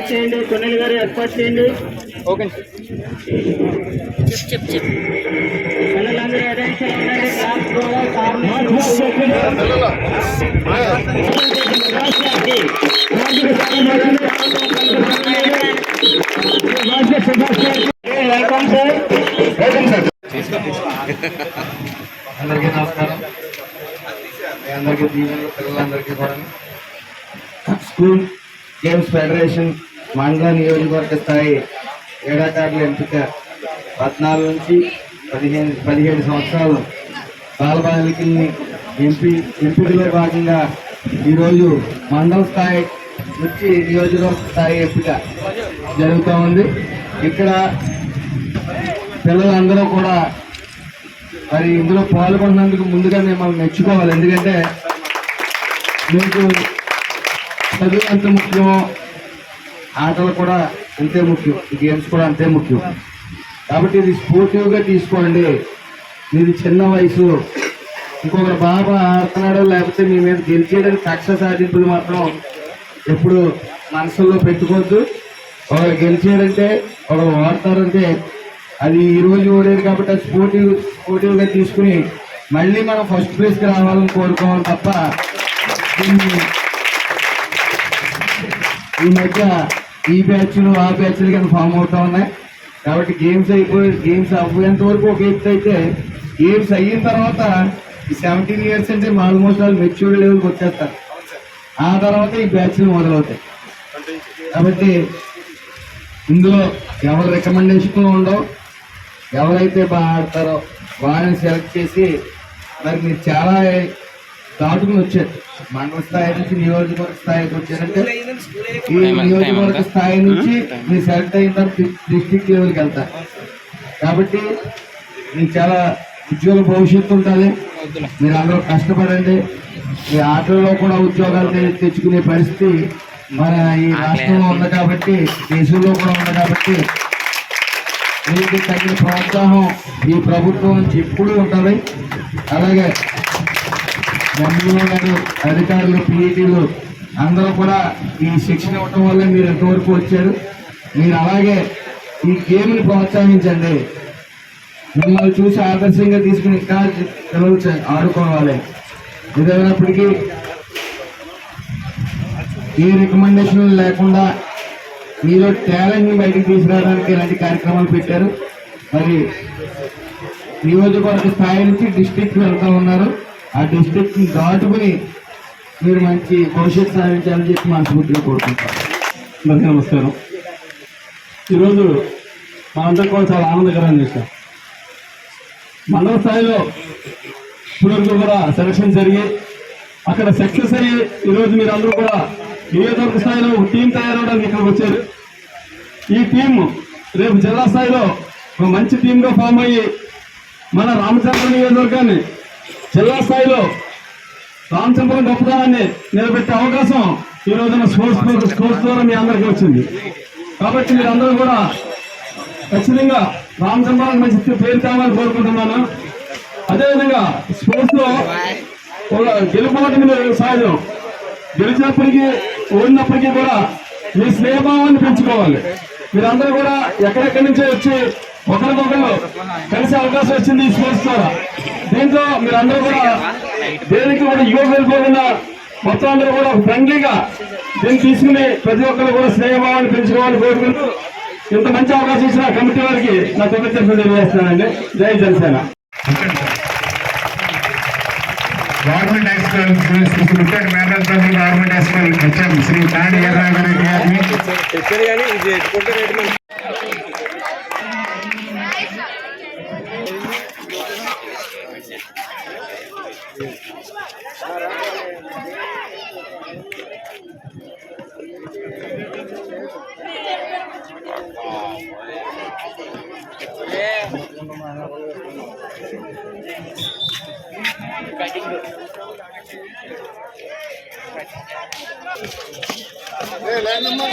చేయండి, సునీల్ గారు ఏర్పాటు చేయండి. ఓకే పిల్లలందరూ అటెన్షన్ ఉండండి. క్లాస్ కూడా కార్నర్ వెల్కమ్ సార్. అందరికీ నమస్కారం. మీ అందరికీ దీవెనలు, పిల్లలందరికీ కూడా స్కూల్ గేమ్స్ ఫెడరేషన్ మండల నియోజకవర్గ స్థాయి క్రీడాకారుల ఎంపిక 14 నుంచి 17 సంవత్సరాలు బాలబాలికల్ని ఎంపికలో భాగంగా ఈరోజు మండల స్థాయి నుంచి నియోజకవర్గ స్థాయి ఎంపిక జరుగుతూ ఉంది. ఇక్కడ పిల్లలందరూ కూడా మరి ఇందులో పాల్గొన్నందుకు ముందుగా మిమ్మల్ని మెచ్చుకోవాలి. ఎందుకంటే మీకు చదువు ఎంత ముఖ్యమో ఆటలు కూడా అంతే ముఖ్యం, గేమ్స్ కూడా అంతే ముఖ్యం. కాబట్టి ఇది స్పోర్టివ్గా తీసుకోండి. మీది చిన్న వయసు, ఇంకొకరు బాగా ఆడుతున్నాడో లేకపోతే మీ మీద గెలిచేయడానికి కక్ష సాధింపులు మాత్రం ఎప్పుడు మనసుల్లో పెట్టుకోవద్దు. ఒకరు గెలిచేయాలంటే ఒకరు ఓడతారంటే అది ఈరోజు ఓడేది కాబట్టి అది స్పోర్టివ్గా తీసుకుని మళ్ళీ మనం ఫస్ట్ ప్లేస్కి రావాలని కోరుకోవాలి తప్ప ఈ మధ్య ఈ బ్యాచ్లు ఆ బ్యాచ్లు కింద ఫామ్ అవుతా ఉన్నాయి. కాబట్టి గేమ్స్ అవ్వేంత వరకు ఒక ఎత్తు అయితే గేమ్స్ అయిన తర్వాత ఈ 17 years అంటే ఆల్మోస్ట్ వాళ్ళు మెచ్యూరిటీ లెవెల్కి వచ్చేస్తారు. ఆ తర్వాత ఈ బ్యాచ్లు మొదలవుతాయి. కాబట్టి ఇందులో ఎవరు రికమెండేషన్లు ఉండవు. ఎవరైతే బాగా ఆడతారో వాళ్ళని సెలెక్ట్ చేసి మరి మీరు చాలా దాటుకుని వచ్చారు. మండల స్థాయి నుంచి నియోజకవర్గ స్థాయికి వచ్చారంటే ఈ నియోజకవర్గ స్థాయి నుంచి మీరు సెలెక్ట్ అయిన తర్వాత డిస్ట్రిక్ట్ లెవెల్కి వెళ్తారు. కాబట్టి మీకు చాలా ఉజ్వల భవిష్యత్తు ఉంటుంది. మీరు అందరూ కష్టపడండి. మీ ఆటల్లో కూడా ఉద్యోగాలు తెచ్చుకునే పరిస్థితి మన ఈ రాష్ట్రంలో ఉంది కాబట్టి, దేశంలో కూడా ఉంది కాబట్టి మీకు తగిన ప్రోత్సాహం ఈ ప్రభుత్వం నుంచి ఎప్పుడూ ఉంటుంది. అలాగే ఎంఈఓ గారు, అధికారులు, పీఈటీలు అందరూ కూడా ఈ శిక్షణ ఇవ్వటం వల్ల మీరు ఎంతవరకు వచ్చారు. మీరు అలాగే ఈ గేమ్ని ప్రోత్సహించండి. మిమ్మల్ని చూసి ఆదర్శంగా తీసుకుని ఇంకా పిల్లలు ఆడుకోవాలి. ఏదైనప్పటికీ ఏ రికమెండేషన్ లేకుండా మీలో టాలెంట్ని బయటకు తీసుకురావడానికి ఇలాంటి కార్యక్రమాలు పెట్టారు. మరి నియోజకవర్గ స్థాయి నుంచి డిస్ట్రిక్ట్ వెళ్తూ ఉన్నారు. ఆ డిస్ట్రిక్ట్ని దాటుకుని మీరు మంచి భవిష్యత్తు సాధించాలని చెప్పి మనస్ఫూర్తిగా కోరుకుంటారు. అందరికీ నమస్కారం. ఈరోజు మనందరం కూడా చాలా ఆనందకరమైన విషయం. మండల స్థాయిలో ఇప్పటివరకు కూడా సెలక్షన్ జరిగి అక్కడ సక్సెస్ అయ్యి ఈరోజు మీరు అందరూ కూడా నియోజకవర్గ స్థాయిలో ఒక టీం తయారవడానికి ఇక్కడికి వచ్చారు. ఈ టీం రేపు జిల్లా స్థాయిలో ఒక మంచి టీంగా ఫామ్ అయ్యి మన రామచంద్ర నియోజకవర్గాన్ని జిల్లా స్థాయిలో రామచంద్రం గొప్పతనాన్ని నిలబెట్టే అవకాశం ఈ రోజున స్పోర్ట్స్ ద్వారా మీ అందరికీ వచ్చింది. కాబట్టి మీరందరూ కూడా ఖచ్చితంగా రామచంద్రానికి మంచి పేరు తేవాలని కోరుకుంటున్నాను. అదేవిధంగా స్పోర్ట్స్ లో ఒక గెలుపుబాటు సహజం. గెలిచినప్పటికీ ఓడినప్పటికీ కూడా మీ స్నేహభావాన్ని పెంచుకోవాలి. మీరందరూ కూడా ఎక్కడెక్కడి నుంచో వచ్చి ఒకరికొకరు కలిసే అవకాశం వచ్చింది ఈ స్పోర్ట్స్ ద్వారా. దీంతో మీరందరూ కూడా దేనికి కూడా యువకు వెళ్ళిపోకుండా మొత్తం అందరూ కూడా ఫ్రెండ్లీగా దీన్ని తీసుకుని ప్రతి ఒక్కరు కూడా స్నేహభావాన్ని పెంచుకోవాలని కోరుకుంటూ ఇంత మంచి అవకాశం ఇచ్చిన కమిటీ వారికి నా కృతజ్ఞతలు తెలియజేస్తున్నానండి. జై Janasena. Government high school retired management government high school HM Shri Tadi Errareddy గారిని లైన్ నెంబర్